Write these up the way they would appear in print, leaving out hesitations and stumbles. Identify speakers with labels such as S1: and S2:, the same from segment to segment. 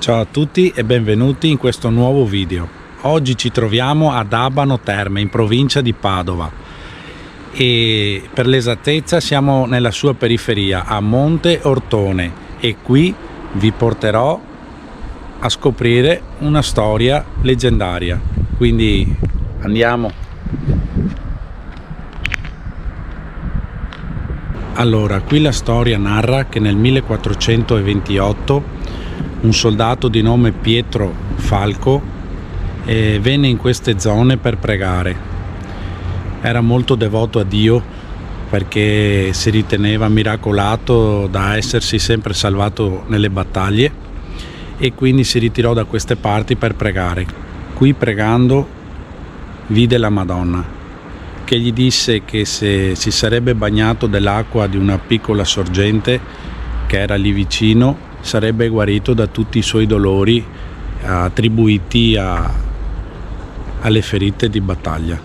S1: Ciao a tutti e benvenuti in questo nuovo video. Oggi ci troviamo ad Abano Terme, in provincia di Padova, e per l'esattezza siamo nella sua periferia, a Monte Ortone, e qui vi porterò a scoprire una storia leggendaria. Quindi andiamo. Allora, qui la storia narra che nel 1428 un soldato di nome Pietro Falco venne in queste zone per pregare. Era molto devoto a Dio perché si riteneva miracolato da essersi sempre salvato nelle battaglie, e quindi si ritirò da queste parti per pregare. Qui pregando vide la Madonna, che gli disse che se si sarebbe bagnato dell'acqua di una piccola sorgente che era lì vicino sarebbe guarito da tutti i suoi dolori attribuiti alle ferite di battaglia.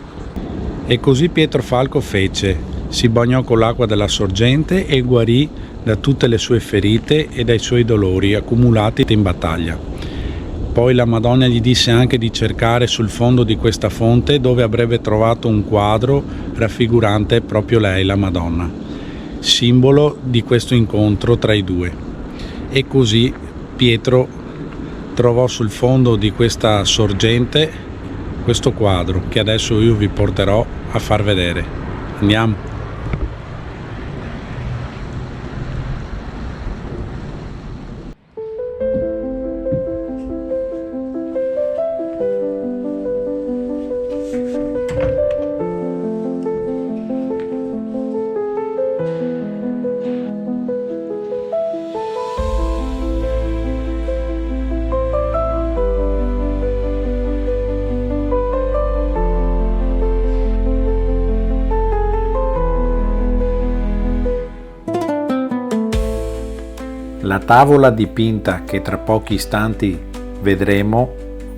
S1: E così Pietro Falco fece, si bagnò con l'acqua della sorgente e guarì da tutte le sue ferite e dai suoi dolori accumulati in battaglia. Poi la Madonna gli disse anche di cercare sul fondo di questa fonte, dove avrebbe trovato un quadro raffigurante proprio lei, la Madonna, simbolo di questo incontro tra i due. E così Pietro trovò sul fondo di questa sorgente questo quadro che adesso io vi porterò a far vedere. Andiamo. La tavola dipinta che tra pochi istanti vedremo,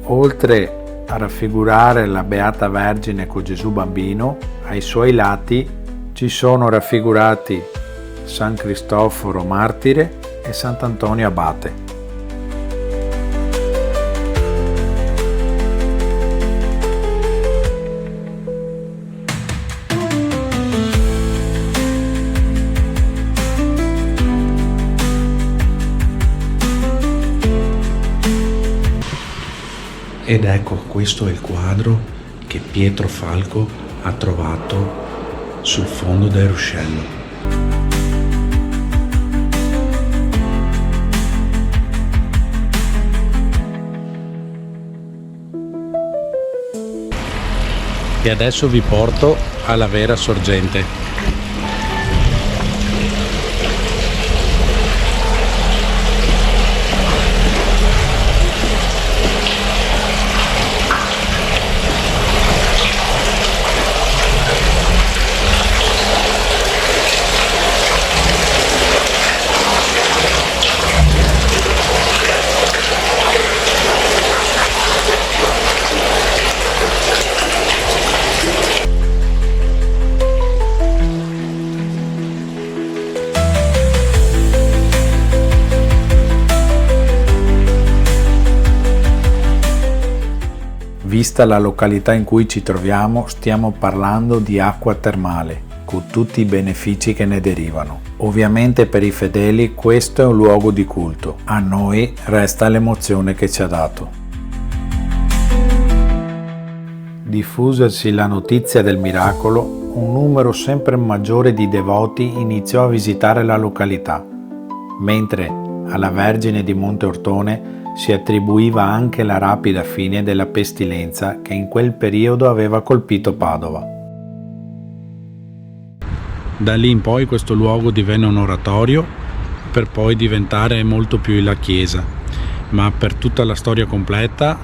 S1: oltre a raffigurare la Beata Vergine con Gesù Bambino, ai suoi lati ci sono raffigurati San Cristoforo Martire e Sant'Antonio Abate. Ed ecco, questo è il quadro che Pietro Falco ha trovato sul fondo del ruscello. E adesso vi porto alla vera sorgente. Vista la località in cui ci troviamo, stiamo parlando di acqua termale, con tutti i benefici che ne derivano. Ovviamente per i fedeli questo è un luogo di culto, a noi resta l'emozione che ci ha dato. Diffusasi la notizia del miracolo, un numero sempre maggiore di devoti iniziò a visitare la località, mentre alla Vergine di Monte Ortone si attribuiva anche la rapida fine della pestilenza che in quel periodo aveva colpito Padova. Da lì in poi questo luogo divenne un oratorio, per poi diventare molto più la chiesa. Ma per tutta la storia completa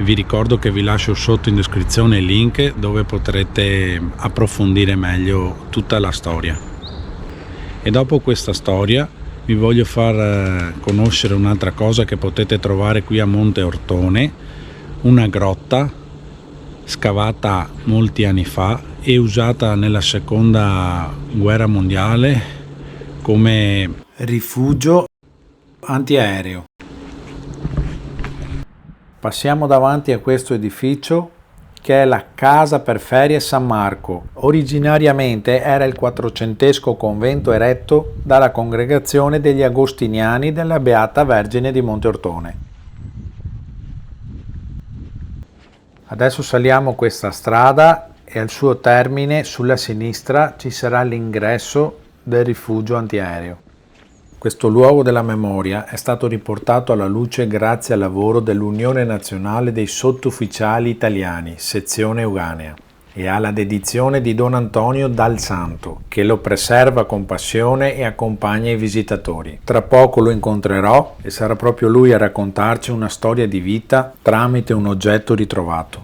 S1: vi ricordo che vi lascio sotto in descrizione il link dove potrete approfondire meglio tutta la storia. E dopo questa storia vi voglio far conoscere un'altra cosa che potete trovare qui a Monte Ortone, una grotta scavata molti anni fa e usata nella seconda guerra mondiale come rifugio antiaereo. Passiamo davanti a questo edificio che è la Casa per Ferie San Marco. Originariamente era il 400esco convento eretto dalla congregazione degli Agostiniani della Beata Vergine di Monteortone. Adesso saliamo questa strada e al suo termine sulla sinistra ci sarà l'ingresso del rifugio antiaereo. Questo luogo della memoria è stato riportato alla luce grazie al lavoro dell'Unione Nazionale dei Sottufficiali Italiani, sezione Euganea, e alla dedizione di Don Antonio Dal Santo, che lo preserva con passione e accompagna i visitatori. Tra poco lo incontrerò e sarà proprio lui a raccontarci una storia di vita tramite un oggetto ritrovato.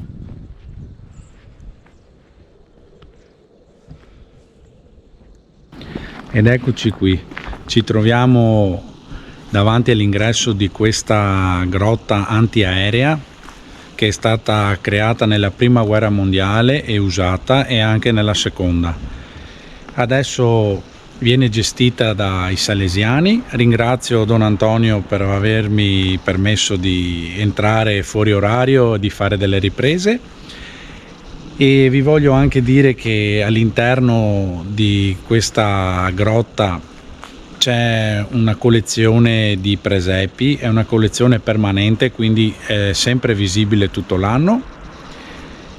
S1: Ed eccoci qui. Ci troviamo davanti all'ingresso di questa grotta antiaerea che è stata creata nella prima guerra mondiale e usata e anche nella seconda. Adesso viene gestita dai salesiani. Ringrazio Don Antonio per avermi permesso di entrare fuori orario e di fare delle riprese. E vi voglio anche dire che all'interno di questa grotta c'è una collezione di presepi, è una collezione permanente, quindi è sempre visibile tutto l'anno,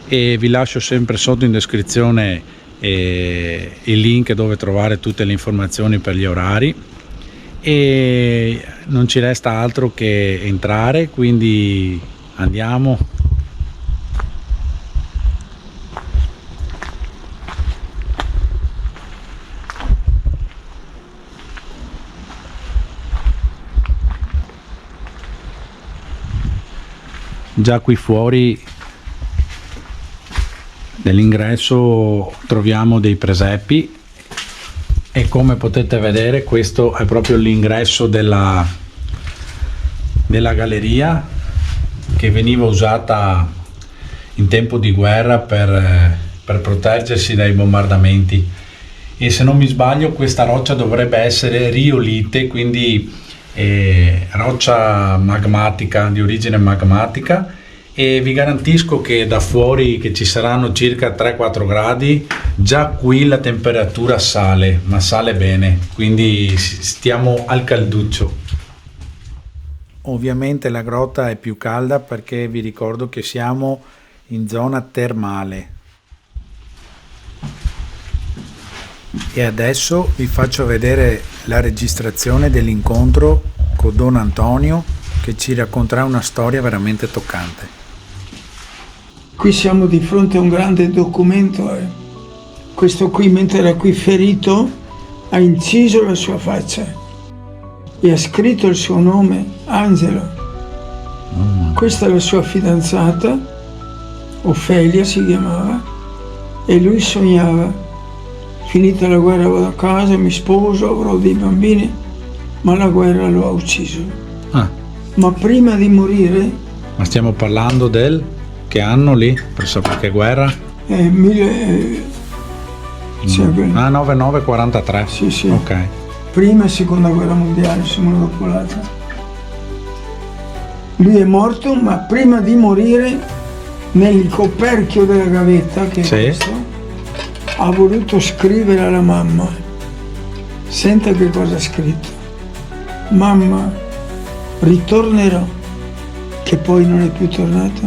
S1: e vi lascio sempre sotto in descrizione il link dove trovare tutte le informazioni per gli orari, e non ci resta altro che entrare, quindi andiamo. Già qui fuori dell'ingresso troviamo dei presepi e come potete vedere questo è proprio l'ingresso della galleria che veniva usata in tempo di guerra per proteggersi dai bombardamenti, e se non mi sbaglio questa roccia dovrebbe essere riolite, quindi roccia magmatica, di origine magmatica, e vi garantisco che da fuori, che ci saranno circa 3-4 gradi, già qui la temperatura sale, ma sale bene, quindi stiamo al calduccio. Ovviamente la grotta è più calda perché vi ricordo che siamo in zona termale. E adesso vi faccio vedere la registrazione dell'incontro con Don Antonio, che ci racconterà una storia veramente toccante.
S2: Qui siamo di fronte a un grande documento. Questo qui, mentre era qui ferito, ha inciso la sua faccia e ha scritto il suo nome, Angelo. Questa è la sua fidanzata, Ofelia si chiamava, e lui sognava: finita la guerra vado a casa, mi sposo, avrò dei bambini, ma la guerra lo ha ucciso. Ma prima di morire...
S1: Ma stiamo parlando del... che anno lì? Per sapere che guerra? 99-43?
S2: Sì.
S1: Ok.
S2: Prima e seconda guerra mondiale, siamo dopo l'altra. Lui è morto, ma prima di morire, nel coperchio della gavetta, che è questo, ha voluto scrivere alla mamma. Senta che cosa ha scritto: mamma, ritornerò, che poi non è più tornato.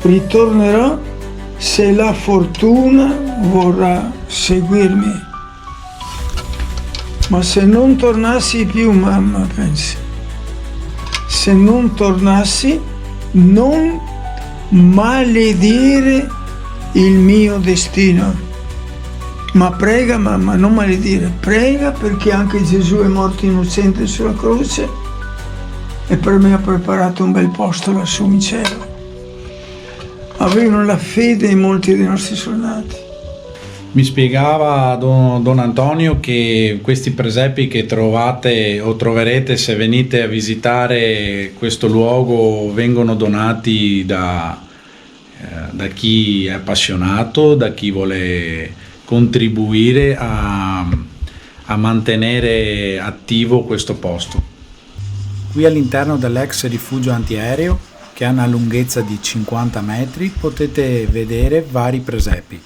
S2: Ritornerò se la fortuna vorrà seguirmi. Ma se non tornassi più, mamma, pensi, se non tornassi, non maledire il mio destino. Ma prega, mamma, non maledire, prega, perché anche Gesù è morto innocente sulla croce e per me ha preparato un bel posto lassù in cielo. Avevano la fede in molti dei nostri soldati.
S1: Mi spiegava Don Antonio che questi presepi che trovate o troverete se venite a visitare questo luogo vengono donati da chi è appassionato, da chi vuole contribuire a mantenere attivo questo posto. Qui all'interno dell'ex rifugio antiaereo che ha una lunghezza di 50 metri, potete vedere vari presepi.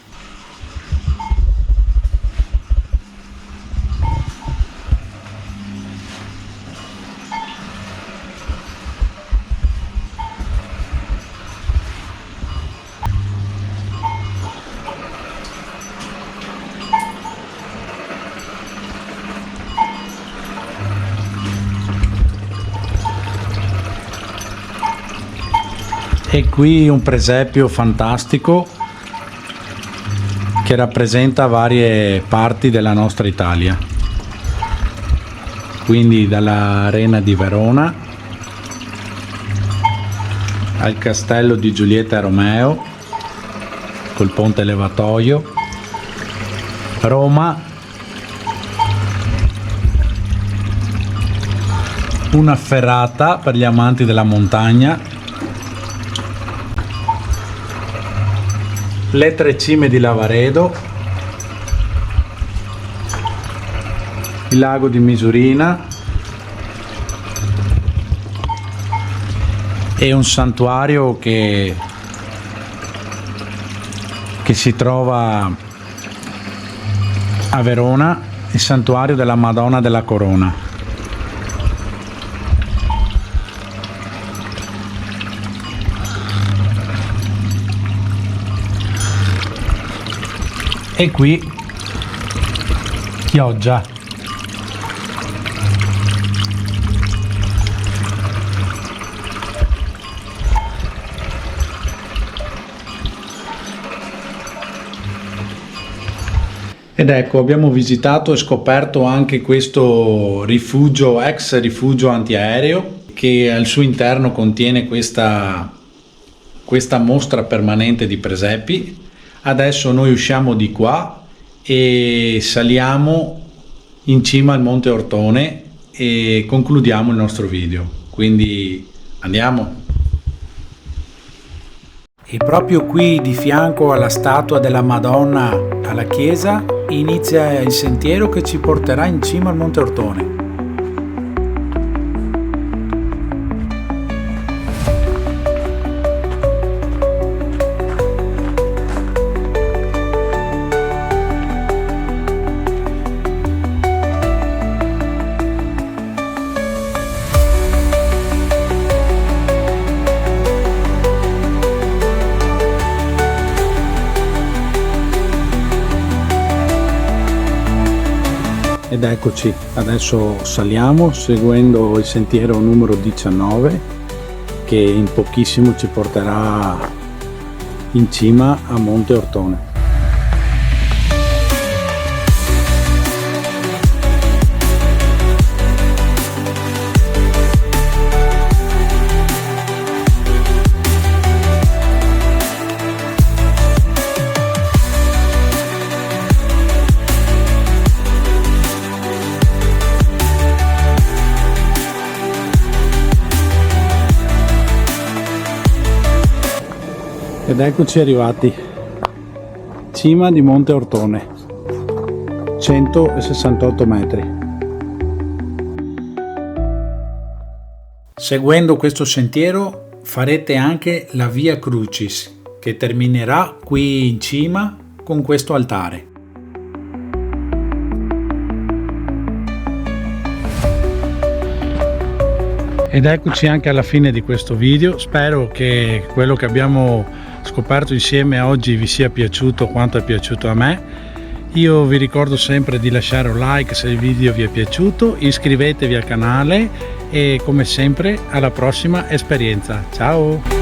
S1: E qui un presepio fantastico che rappresenta varie parti della nostra Italia, quindi dall'Arena di Verona al castello di Giulietta e Romeo col ponte levatoio, Roma, una ferrata per gli amanti della montagna, le tre cime di Lavaredo, il lago di Misurina e un santuario che si trova a Verona, il santuario della Madonna della Corona. E qui Chioggia. Ed ecco, abbiamo visitato e scoperto anche questo rifugio, ex rifugio antiaereo, che al suo interno contiene questa mostra permanente di presepi. Adesso noi usciamo di qua e saliamo in cima al Monte Ortone e concludiamo il nostro video. Quindi andiamo. E proprio qui di fianco alla statua della Madonna alla chiesa inizia il sentiero che ci porterà in cima al Monte Ortone. Ed eccoci, adesso saliamo seguendo il sentiero numero 19 che in pochissimo ci porterà in cima a Monte Ortone. Ed eccoci arrivati, cima di Monte Ortone, 168 metri. Seguendo questo sentiero farete anche la Via Crucis, che terminerà qui in cima con questo altare. Ed eccoci anche alla fine di questo video. Spero che quello che abbiamo scoperto insieme oggi vi sia piaciuto quanto è piaciuto a me. Io vi ricordo sempre di lasciare un like se il video vi è piaciuto, iscrivetevi al canale e come sempre alla prossima esperienza. Ciao!